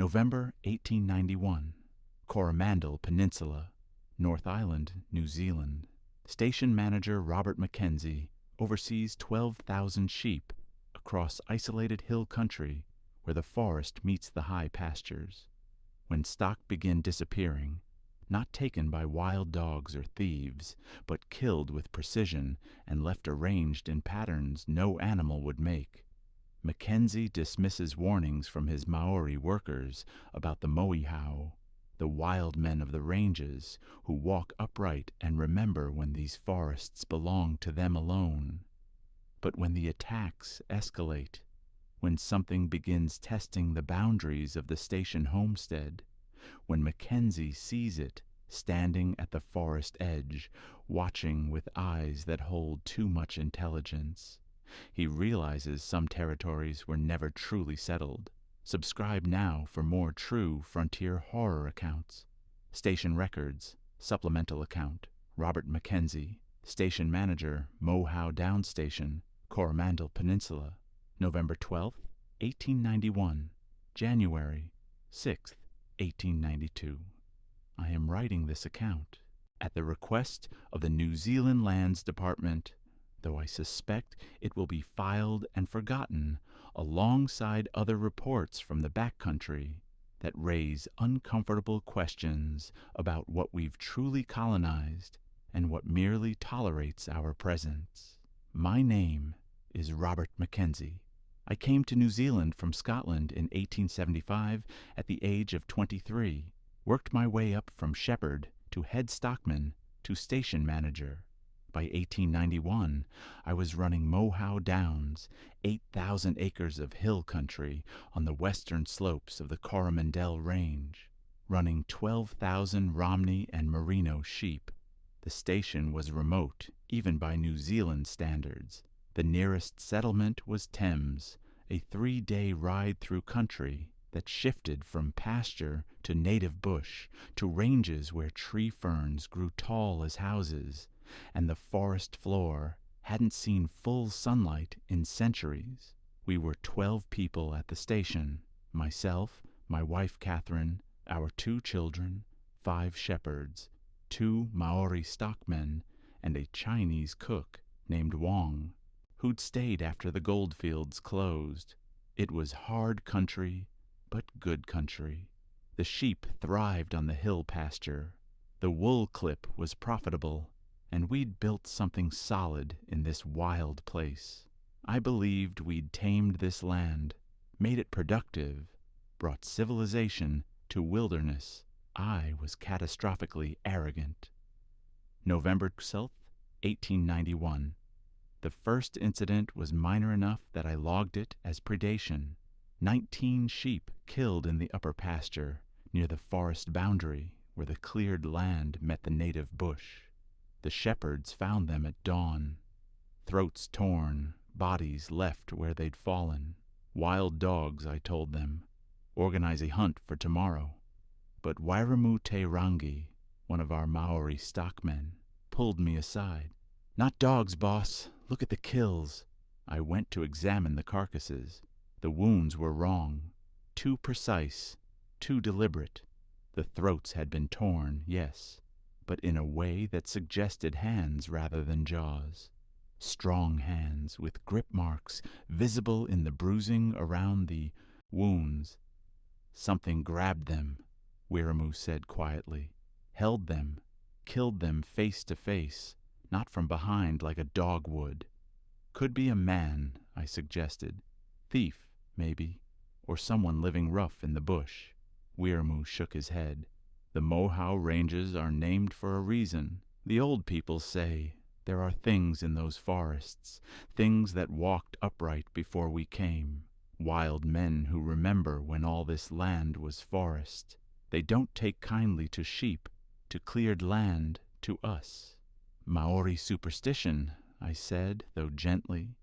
November 1891. Coromandel Peninsula, North Island, New Zealand. Station manager Robert Mackenzie oversees 12,000 sheep across isolated hill country where the forest meets the high pastures. When stock begin disappearing, not taken by wild dogs or thieves, but killed with precision and left arranged in patterns no animal would make, Mackenzie dismisses warnings from his Maori workers about the Moehau, the wild men of the ranges who walk upright and remember when these forests belong to them alone. But when the attacks escalate, when something begins testing the boundaries of the station homestead, when Mackenzie sees it standing at the forest edge, watching with eyes that hold too much intelligence, he realizes some territories were never truly settled. Subscribe now for more true frontier horror accounts. Station Records, Supplemental Account, Robert Mackenzie, Station Manager, Moehau Down Station, Coromandel Peninsula, November 12, 1891, January 6, 1892. I am writing this account at the request of the New Zealand Lands Department, though I suspect it will be filed and forgotten alongside other reports from the back country that raise uncomfortable questions about what we've truly colonized and what merely tolerates our presence. My name is Robert Mackenzie. I came to New Zealand from Scotland in 1875 at the age of 23, worked my way up from shepherd to head stockman to station manager. By 1891, I was running Moehau Downs, 8,000 acres of hill country on the western slopes of the Coromandel Range, running 12,000 Romney and Merino sheep. The station was remote, even by New Zealand standards. The nearest settlement was Thames, a 3-day ride through country that shifted from pasture to native bush to ranges where tree ferns grew tall as houses, and the forest floor hadn't seen full sunlight in centuries. We were 12 people at the station, myself, my wife Catherine, our 2 children, 5 shepherds, 2 Maori stockmen, and a Chinese cook named Wong, who'd stayed after the goldfields closed. It was hard country, but good country. The sheep thrived on the hill pasture. The wool clip was profitable, and we'd built something solid in this wild place. I believed we'd tamed this land, made it productive, brought civilization to wilderness. I was catastrophically arrogant. November 12th, 1891. The first incident was minor enough that I logged it as predation. 19 sheep killed in the upper pasture, near the forest boundary, where the cleared land met the native bush. The shepherds found them at dawn. Throats torn, bodies left where they'd fallen. Wild dogs, I told them. Organize a hunt for tomorrow. But Wairamu Te Rangi, one of our Maori stockmen, pulled me aside. Not dogs, boss. Look at the kills. I went to examine the carcasses. The wounds were wrong. Too precise, too deliberate. The throats had been torn, yes, but in a way that suggested hands rather than jaws. Strong hands with grip marks visible in the bruising around the wounds. Something grabbed them, Wairamu said quietly, held them, killed them face to face, not from behind like a dog would. Could be a man, I suggested. Thief, maybe, or someone living rough in the bush. Wairamu shook his head. The Moehau ranges are named for a reason. The old people say there are things in those forests, things that walked upright before we came. Wild men who remember when all this land was forest. They don't take kindly to sheep, to cleared land, to us. Maori superstition, I said, though gently.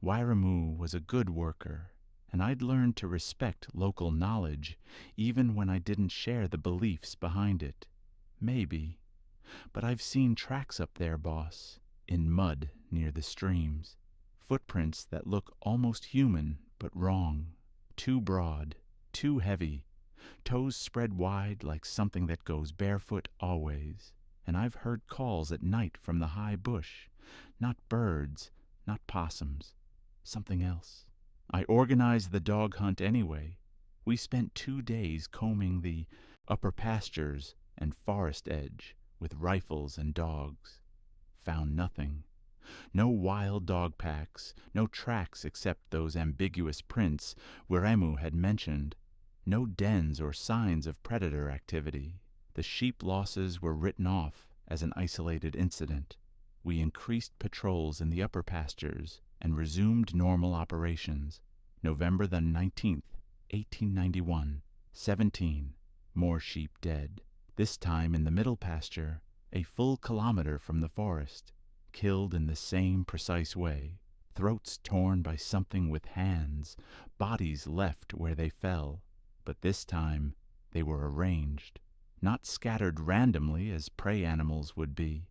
Wairamu was a good worker, and I'd learned to respect local knowledge, even when I didn't share the beliefs behind it. Maybe. But I've seen tracks up there, boss, in mud near the streams. Footprints that look almost human, but wrong. Too broad, too heavy, toes spread wide like something that goes barefoot always. And I've heard calls at night from the high bush. Not birds, not possums, something else. I organized the dog hunt anyway. We spent 2 days combing the upper pastures and forest edge with rifles and dogs. Found nothing. No wild dog packs, no tracks except those ambiguous prints Wiremu had mentioned, no dens or signs of predator activity. The sheep losses were written off as an isolated incident. We increased patrols in the upper pastures and resumed normal operations. November the 19th, 1891, 17 more sheep dead. This time in the middle pasture, a full kilometer from the forest, killed in the same precise way, throats torn by something with hands, bodies left where they fell, but this time they were arranged, not scattered randomly as prey animals would be,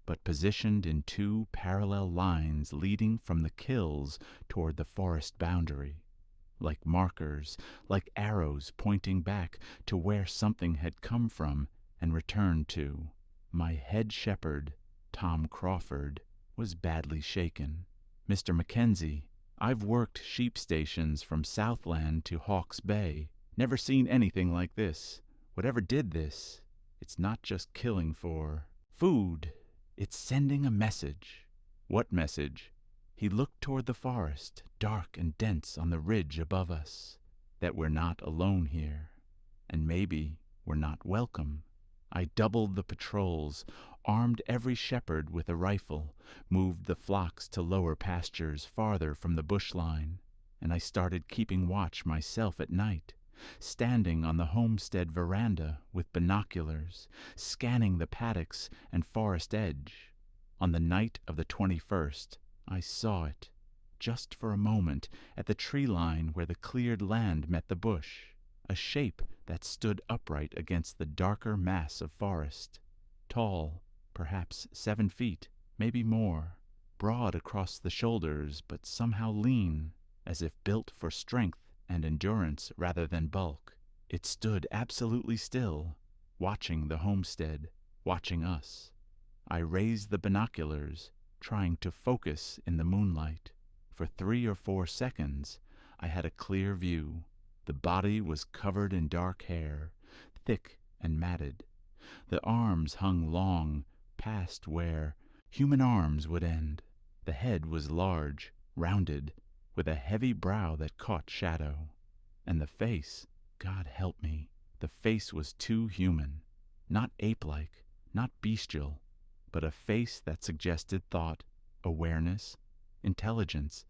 but positioned in 2 parallel lines leading from the kills toward the forest boundary, like markers, like arrows pointing back to where something had come from and returned to. My head shepherd, Tom Crawford, was badly shaken. Mr. Mackenzie, I've worked sheep stations from Southland to Hawke's Bay. Never seen anything like this. Whatever did this, it's not just killing for food. It's sending a message. What message? He looked toward the forest, dark and dense on the ridge above us, that we're not alone here, and maybe we're not welcome. I doubled the patrols, armed every shepherd with a rifle, moved the flocks to lower pastures farther from the bush line, and I started keeping watch myself at night, standing on the homestead veranda with binoculars, scanning the paddocks and forest edge. On the night of the 21st, I saw it, just for a moment, at the tree line where the cleared land met the bush, a shape that stood upright against the darker mass of forest, tall, perhaps 7 feet, maybe more, broad across the shoulders, but somehow lean, as if built for strength and endurance rather than bulk. It stood absolutely still, watching the homestead, watching us. I raised the binoculars, trying to focus in the moonlight. For 3 or 4 seconds, I had a clear view. The body was covered in dark hair, thick and matted. The arms hung long, past where human arms would end. The head was large, rounded, with a heavy brow that caught shadow. And the face, God help me, the face was too human. Not ape-like, not bestial, but a face that suggested thought, awareness, intelligence.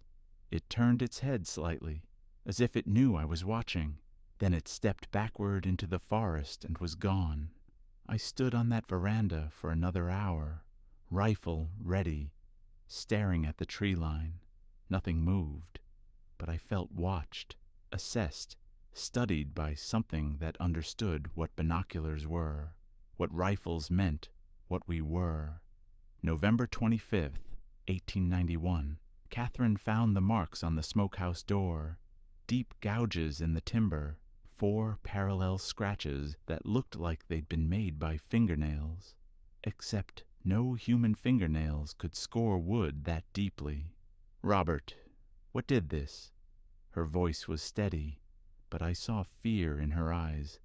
It turned its head slightly, as if it knew I was watching. Then it stepped backward into the forest and was gone. I stood on that veranda for another hour, rifle ready, staring at the tree line. Nothing moved, but I felt watched, assessed, studied by something that understood what binoculars were, what rifles meant, what we were. November 25th, 1891. Catherine found the marks on the smokehouse door, deep gouges in the timber, 4 parallel scratches that looked like they'd been made by fingernails, except no human fingernails could score wood that deeply. Robert, what did this? Her voice was steady, but I saw fear in her eyes.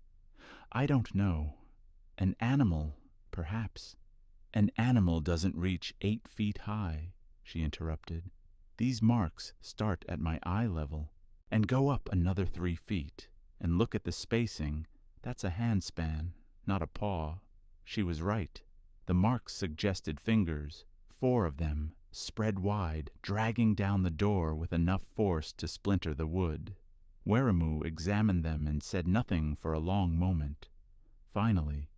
I don't know. An animal, perhaps. An animal doesn't reach 8 feet high, she interrupted. These marks start at my eye level and go up another 3 feet. And look at the spacing. That's a handspan, not a paw. She was right. The marks suggested fingers, 4 of them, spread wide, dragging down the door with enough force to splinter the wood. Wiremu examined them and said nothing for a long moment. Finally,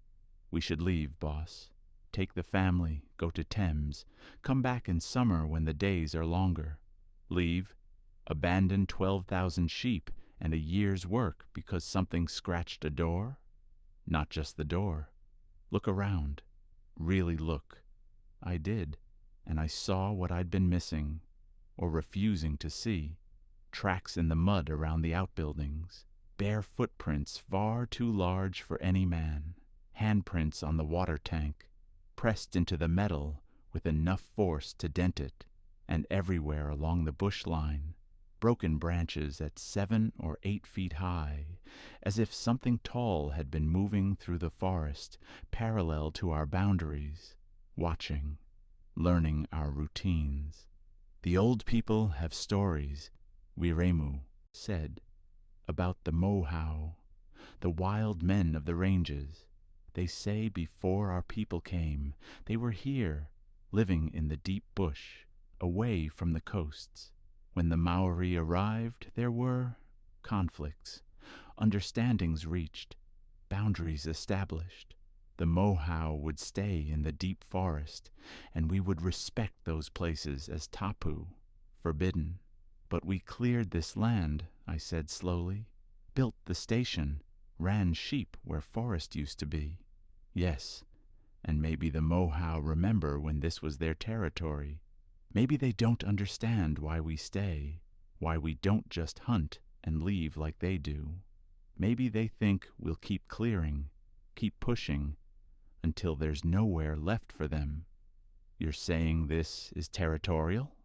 we should leave, boss. Take the family, go to Thames, come back in summer when the days are longer. Leave, abandon 12,000 sheep and a year's work because something scratched a door? Not just the door. Look around. Really look. I did, and I saw what I'd been missing, or refusing to see. Tracks in the mud around the outbuildings, bare footprints far too large for any man, handprints on the water tank, pressed into the metal with enough force to dent it, and everywhere along the bush line, broken branches at 7 or 8 feet high, as if something tall had been moving through the forest parallel to our boundaries, watching, learning our routines. The old people have stories, Wiremu said, about the Moehau, the wild men of the ranges. They say before our people came, they were here, living in the deep bush, away from the coasts. When the Maori arrived, there were conflicts, understandings reached, boundaries established. The Moehau would stay in the deep forest, and we would respect those places as tapu, forbidden. But we cleared this land, I said slowly, built the station, ran sheep where forest used to be. Yes, and maybe the Moehau remember when this was their territory. Maybe they don't understand why we stay, why we don't just hunt and leave like they do. Maybe they think we'll keep clearing, keep pushing, until there's nowhere left for them. You're saying this is territorial?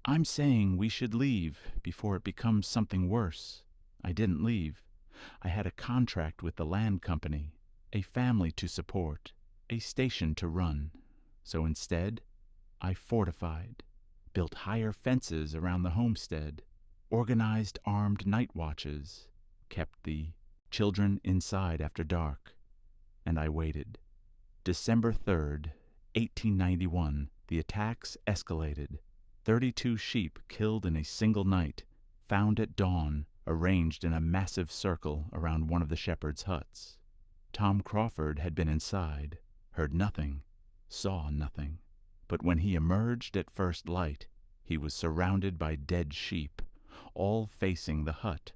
I'm saying we should leave before it becomes something worse. I didn't leave. I had a contract with the land company, a family to support, a station to run. So instead, I fortified, built higher fences around the homestead, organized armed night watches, kept the children inside after dark, and I waited. December 3rd, 1891, the attacks escalated. 32 sheep killed in a single night, found at dawn, arranged in a massive circle around one of the shepherds' huts. Tom Crawford had been inside, heard nothing, saw nothing. But when he emerged at first light, he was surrounded by dead sheep, all facing the hut,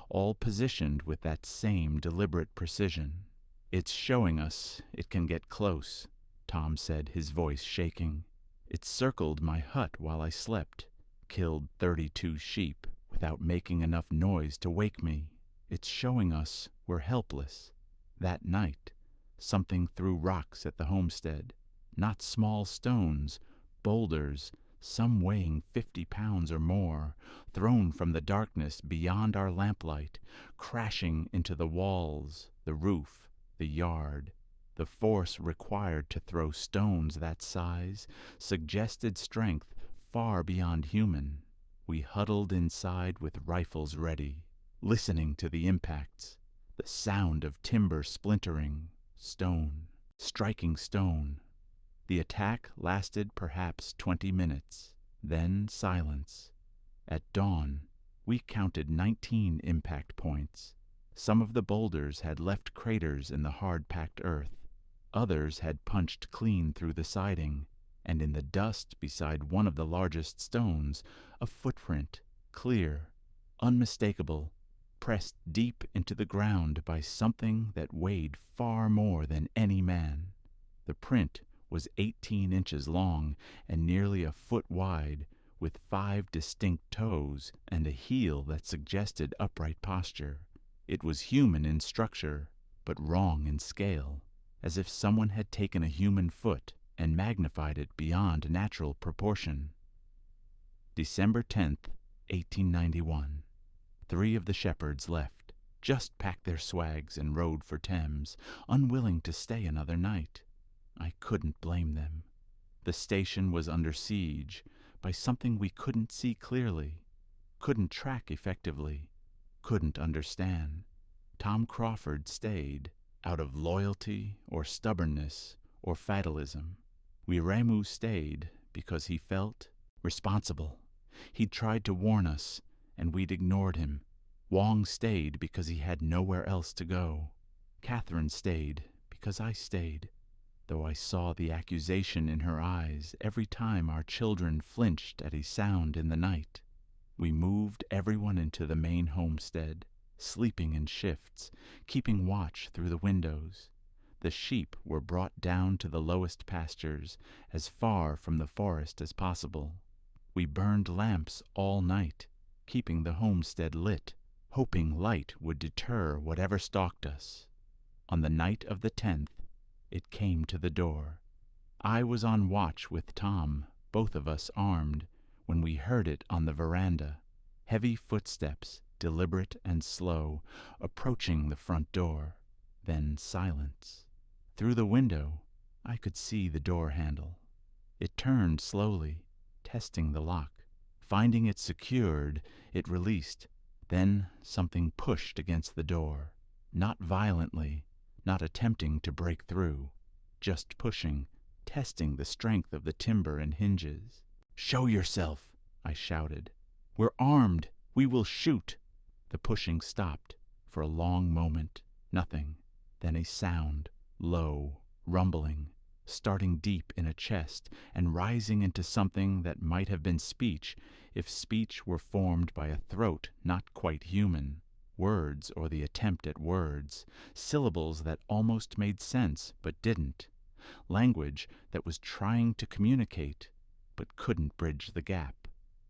all positioned with that same deliberate precision. "It's showing us it can get close," Tom said, his voice shaking. "It circled my hut while I slept, killed 32 sheep without making enough noise to wake me. It's showing us we're helpless." That night, something threw rocks at the homestead, not small stones, boulders, some weighing 50 pounds or more, thrown from the darkness beyond our lamplight, crashing into the walls, the roof, the yard. The force required to throw stones that size suggested strength far beyond human. We huddled inside with rifles ready, listening to the impacts, the sound of timber splintering, stone, striking stone. The attack lasted perhaps 20 minutes, then silence. At dawn, we counted 19 impact points. Some of the boulders had left craters in the hard-packed earth. Others had punched clean through the siding, and in the dust beside one of the largest stones, a footprint, clear, unmistakable, pressed deep into the ground by something that weighed far more than any man. The print was 18 inches long and nearly a foot wide, with 5 distinct toes and a heel that suggested upright posture. It was human in structure, but wrong in scale, as if someone had taken a human foot and magnified it beyond natural proportion. December 10th, 1891. 3 of the shepherds left, just packed their swags and rode for Thames, unwilling to stay another night. I couldn't blame them. The station was under siege by something we couldn't see clearly, couldn't track effectively, couldn't understand. Tom Crawford stayed, out of loyalty or stubbornness or fatalism. Wiremu stayed because he felt responsible. He'd tried to warn us, and we'd ignored him. Wong stayed because he had nowhere else to go. Catherine stayed because I stayed, though I saw the accusation in her eyes every time our children flinched at a sound in the night. We moved everyone into the main homestead, sleeping in shifts, keeping watch through the windows. The sheep were brought down to the lowest pastures, as far from the forest as possible. We burned lamps all night, keeping the homestead lit, hoping light would deter whatever stalked us. On the night of the 10th, it came to the door. I was on watch with Tom, both of us armed, when we heard it on the veranda. Heavy footsteps, deliberate and slow, approaching the front door. Then silence. Through the window, I could see the door handle. It turned slowly, testing the lock. Finding it secured, it released. Then something pushed against the door. Not violently, not attempting to break through. Just pushing, testing the strength of the timber and hinges. "Show yourself!" I shouted. "We're armed! We will shoot!" The pushing stopped. For a long moment, nothing. Then a sound, low, rumbling, starting deep in a chest and rising into something that might have been speech if speech were formed by a throat not quite human. Words, or the attempt at words. Syllables that almost made sense but didn't. Language that was trying to communicate but couldn't bridge the gap.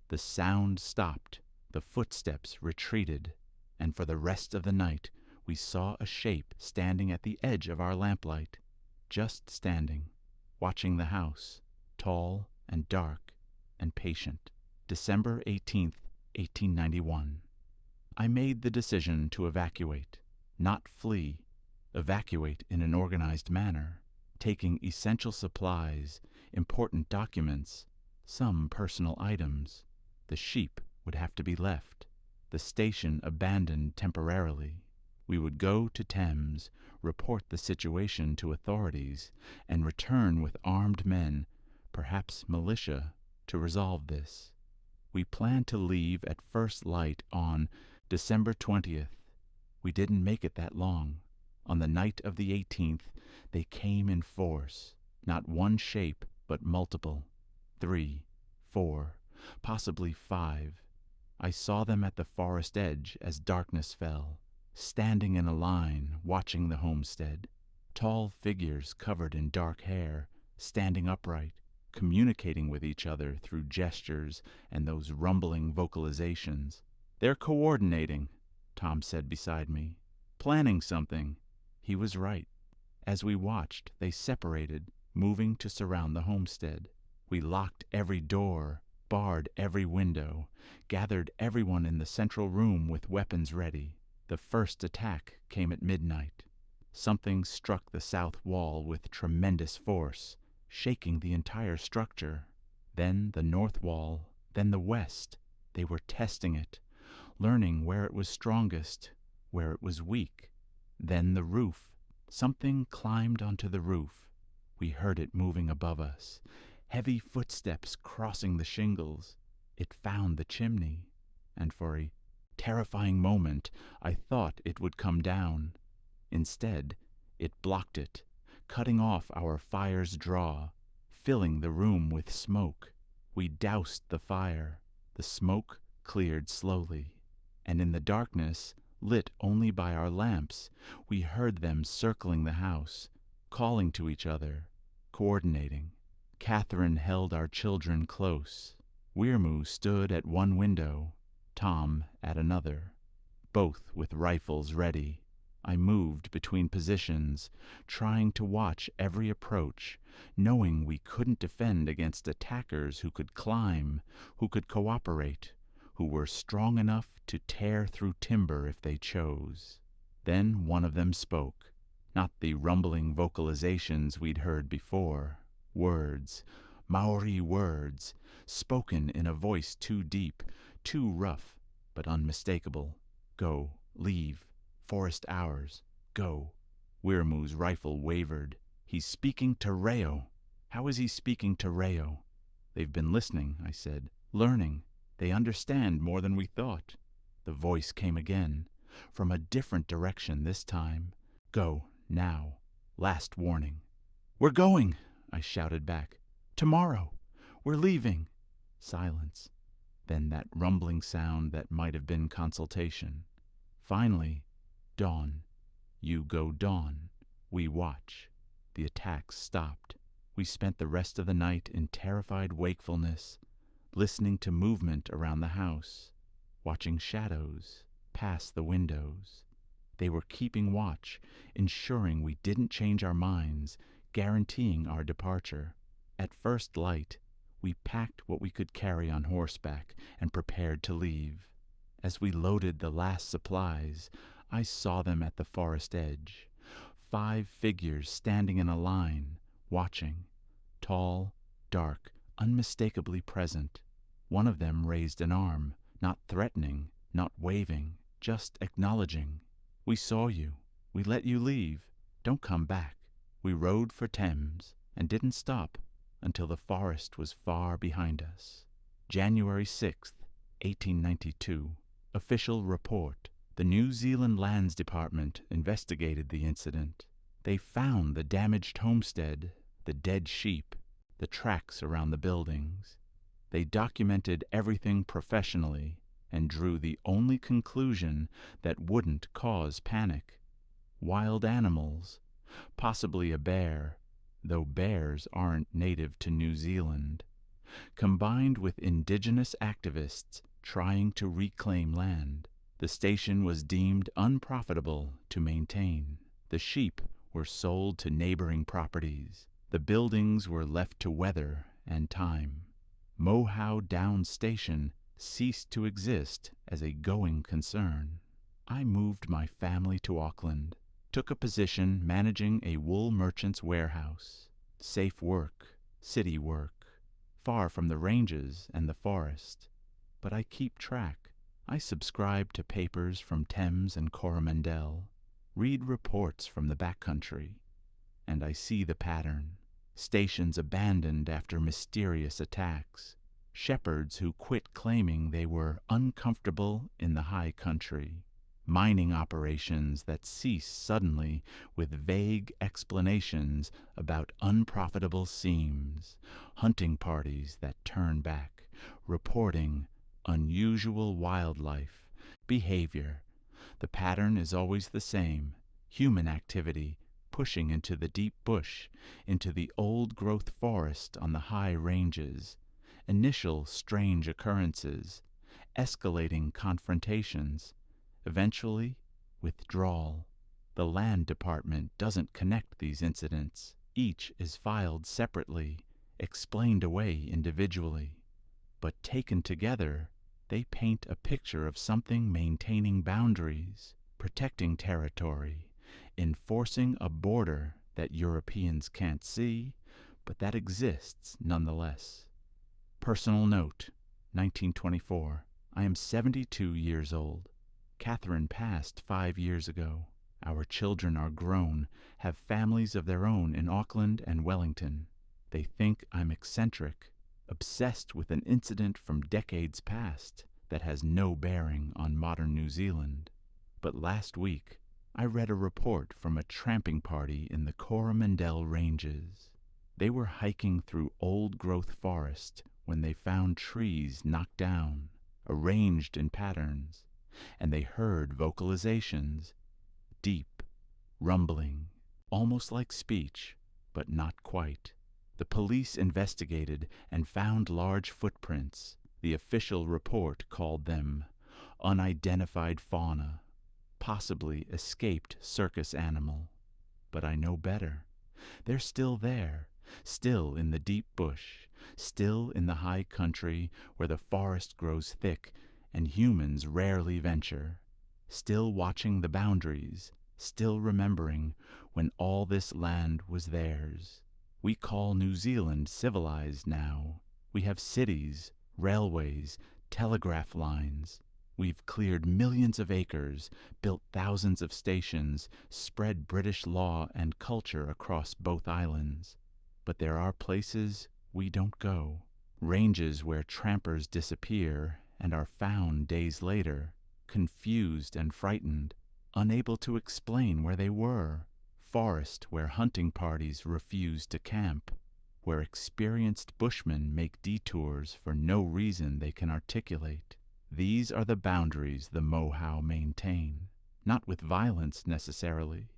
The sound stopped. The footsteps retreated. And for the rest of the night we saw a shape standing at the edge of our lamplight. Just standing, watching the house, tall and dark and patient. December 18th, 1891. I made the decision to evacuate, not flee. Evacuate in an organized manner, taking essential supplies, important documents, some personal items. The sheep would have to be left, the station abandoned temporarily. We would go to Thames, report the situation to authorities, and return with armed men, perhaps militia, to resolve this. We planned to leave at first light on December 20th. We didn't make it that long. On the night of the 18th, they came in force. Not one shape, but multiple. 3, 4, possibly 5. I saw them at the forest edge as darkness fell, standing in a line, watching the homestead. Tall figures covered in dark hair, standing upright, communicating with each other through gestures and those rumbling vocalizations. "They're coordinating," Tom said beside me. "Planning something." He was right. As we watched, they separated, moving to surround the homestead. We locked every door, barred every window, gathered everyone in the central room with weapons ready. The first attack came at midnight. Something struck the south wall with tremendous force, shaking the entire structure. Then the north wall, then the west. They were testing it, learning where it was strongest, where it was weak. Then the roof. Something climbed onto the roof. We heard it moving above us. Heavy footsteps crossing the shingles. It found the chimney. And for a terrifying moment, I thought it would come down. Instead, it blocked it, cutting off our fire's draw, filling the room with smoke. We doused the fire. The smoke cleared slowly. And in the darkness, lit only by our lamps, we heard them circling the house, calling to each other, coordinating. Catherine held our children close. Weirmoo stood at one window, Tom at another, both with rifles ready. I moved between positions, trying to watch every approach, knowing we couldn't defend against attackers who could climb, who could cooperate, who were strong enough to tear through timber if they chose. Then one of them spoke, not the rumbling vocalizations we'd heard before. Words, Maori words, spoken in a voice too deep, too rough, but unmistakable. "Go, leave, forest ours, go." Weirmoo's rifle wavered. "He's speaking to Reo." "How is he speaking to Reo?" "They've been listening," I said, "learning. They understand more than we thought." The voice came again, from a different direction this time. "Go, now. Last warning." "We're going," I shouted back. "Tomorrow. We're leaving." Silence. Then that rumbling sound that might have been consultation. Finally, dawn. You go dawn. We watch. The attacks stopped. We spent the rest of the night in terrified wakefulness, listening to movement around the house, watching shadows, past the windows. They were keeping watch, ensuring we didn't change our minds, guaranteeing our departure. At first light, we packed what we could carry on horseback and prepared to leave. As we loaded the last supplies, I saw them at the forest edge. 5 figures standing in a line, watching. Tall, dark, unmistakably present. One of them raised an arm, not threatening, not waving, just acknowledging. "We saw you. We let you leave. Don't come back." We rode for Thames and didn't stop until the forest was far behind us. January 6th, 1892. Official report. The New Zealand Lands Department investigated the incident. They found the damaged homestead, the dead sheep, the tracks around the buildings. They documented everything professionally and drew the only conclusion that wouldn't cause panic. Wild animals, possibly a bear, though bears aren't native to New Zealand, combined with indigenous activists trying to reclaim land. The station was deemed unprofitable to maintain. The sheep were sold to neighboring properties. The buildings were left to weather and time. Moehau Downs Station ceased to exist as a going concern. I moved my family to Auckland, took a position managing a wool merchant's warehouse. Safe work, city work, far from the ranges and the forest. But I keep track. I subscribe to papers from Thames and Coromandel, read reports from the backcountry, and I see the pattern. Stations abandoned after mysterious attacks. Shepherds who quit claiming they were uncomfortable in the high country. Mining operations that cease suddenly with vague explanations about unprofitable seams. Hunting parties that turn back, reporting unusual wildlife, behavior. The pattern is always the same. Human activity pushing into the deep bush, into the old-growth forest on the high ranges. Initial strange occurrences, escalating confrontations, eventually withdrawal. The Land Department doesn't connect these incidents. Each is filed separately, explained away individually. But taken together, they paint a picture of something maintaining boundaries, protecting territory, enforcing a border that Europeans can't see, but that exists nonetheless. Personal note, 1924. I am 72 years old. Catherine passed 5 years ago. Our children are grown, have families of their own in Auckland and Wellington. They think I'm eccentric, obsessed with an incident from decades past that has no bearing on modern New Zealand. But last week, I read a report from a tramping party in the Coromandel Ranges. They were hiking through old-growth forest when they found trees knocked down, arranged in patterns, and they heard vocalizations, deep, rumbling, almost like speech, but not quite. The police investigated and found large footprints. The official report called them unidentified fauna, possibly escaped circus animal. But I know better. They're still there, still in the deep bush, still in the high country where the forest grows thick and humans rarely venture, still watching the boundaries, still remembering when all this land was theirs. We call New Zealand civilized now. We have cities, railways, telegraph lines. We've cleared millions of acres, built thousands of stations, spread British law and culture across both islands. But there are places we don't go. Ranges where trampers disappear and are found days later, confused and frightened, unable to explain where they were. Forest where hunting parties refuse to camp, where experienced bushmen make detours for no reason they can articulate. These are the boundaries the Moehau maintain, not with violence necessarily,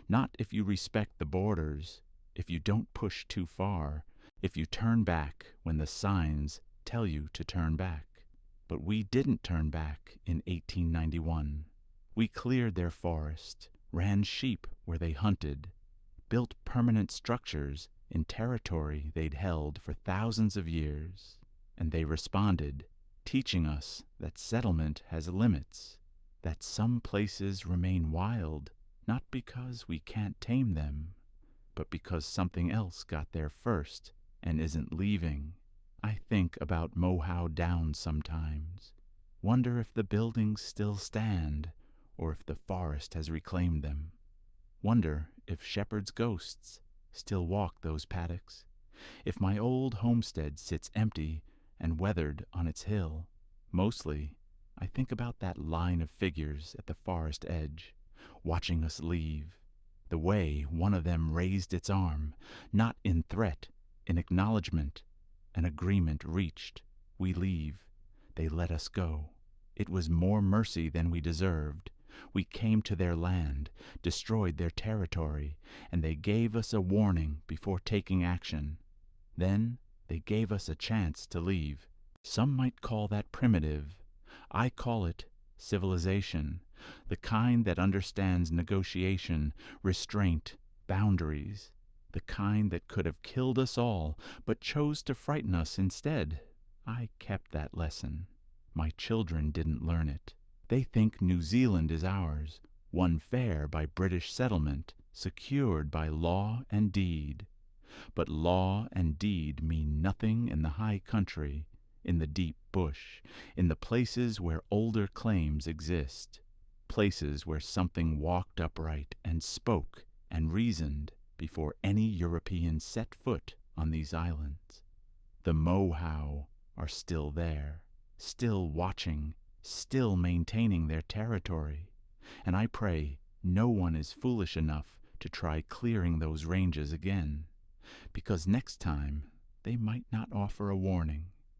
not if you respect the borders, if you don't push too far, if you turn back when the signs tell you to turn back. But we didn't turn back in 1891. We cleared their forest, ran sheep where they hunted, built permanent structures in territory they'd held for thousands of years. And they responded, teaching us that settlement has limits, that some places remain wild, not because we can't tame them, but because something else got there first and isn't leaving. I think about Moehau Downs sometimes, wonder if the buildings still stand or if the forest has reclaimed them. Wonder if shepherds' ghosts still walk those paddocks, if my old homestead sits empty and weathered on its hill. Mostly, I think about that line of figures at the forest edge, watching us leave, the way one of them raised its arm, not in threat, in acknowledgment, an agreement reached. We leave. They let us go. It was more mercy than we deserved. We came to their land, destroyed their territory, and they gave us a warning before taking action. Then they gave us a chance to leave. Some might call that primitive. I call it civilization, the kind that understands negotiation, restraint, boundaries, the kind that could have killed us all, but chose to frighten us instead. I kept that lesson. My children didn't learn it. They think New Zealand is ours, won fair by British settlement, secured by law and deed. But law and deed mean nothing in the high country, in the deep bush, in the places where older claims exist, places where something walked upright and spoke and reasoned before any European set foot on these islands. The Moehau are still there, still watching, still maintaining their territory, and I pray no one is foolish enough to try clearing those ranges again, because next time they might not offer a warning.